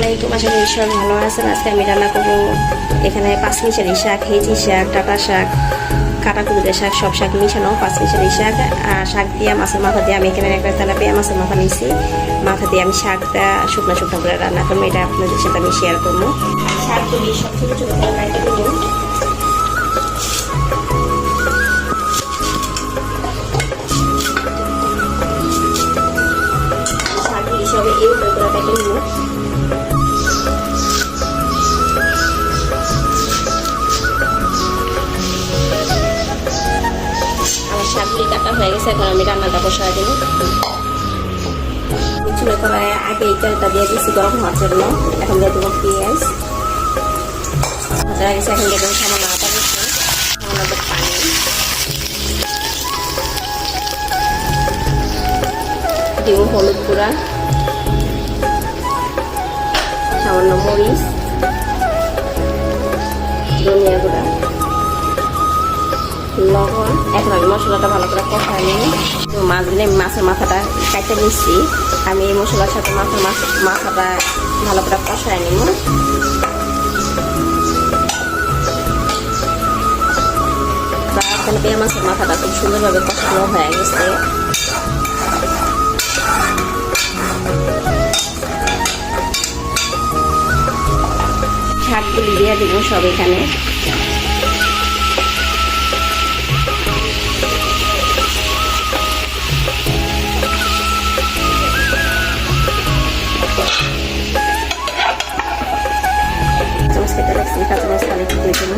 আলাইকুম, আশা করি সবাই ভালো আছেন। আজকে আমি রান্না করবো এখানে পাঁচমিশালি শাক, হেঁচি শাক, ডাঁটা শাক, কাটাকুড়িদের শাক, সব শাক মিশানো পাঁচমিশালি শাক। আর শাক দিয়ে মাছের মাথা দিয়ে আমি এখানে একটা তেলাপিয়া মাছের মাথা নিয়েছি। মাথা দিয়ে আমি শাকটা শুকনো শুকনো করে রান্না করবো, এটা আপনাদের সাথে আমি শেয়ার করবো। শাকগুলি সব ছোটো ছোটো করে কাটে দেবো। শাকগুলি সবে এই উপরে করে কেটে নেবো। শাকগুলি কাটা হয়ে গেছে, এখন আমি রান্নাটা বসাই দেবো। চুলে কড়াইয়ে আগে এই তেলটা দিয়ে দিচ্ছি গরম হওয়ার জন্য। এখন দিয়ে দেবো পেঁয়াজ ভাজা হয়ে গেছে। এখন দিয়ে দেবো সামান্য আদা রসুন, সামান্য পানি, দেবো হলুদ গুঁড়া, সামান্য মরিচ, ধনিয়া গুঁড়া, লবণ। এখন আমি মশলাটা ভালো করে কষাই নিই। মাছগুলো মাছের মাথাটা কাটে নিচ্ছি। আমি এই মশলার সাথে মাথাটা ভালো করে কষাই নিব। পেঁয়াজ মাছের মাথাটা খুব সুন্দরভাবে কষানো হয়ে গেছে। শাকগুলি দিয়ে দিব সব এখানে। কাঁচামরিচ খালি দিয়ে দেবো।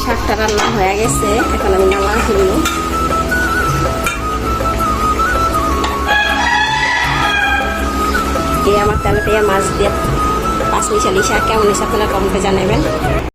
শাকটা রান্না হয়ে গেছে, এখন আমি নামা ফেলবো। এই আমার তেলাপিয়া মাছ দিয়ে পাঁচমিশালি শাক কেমন হয়েছে আপনারা কমেন্টে জানাবেন।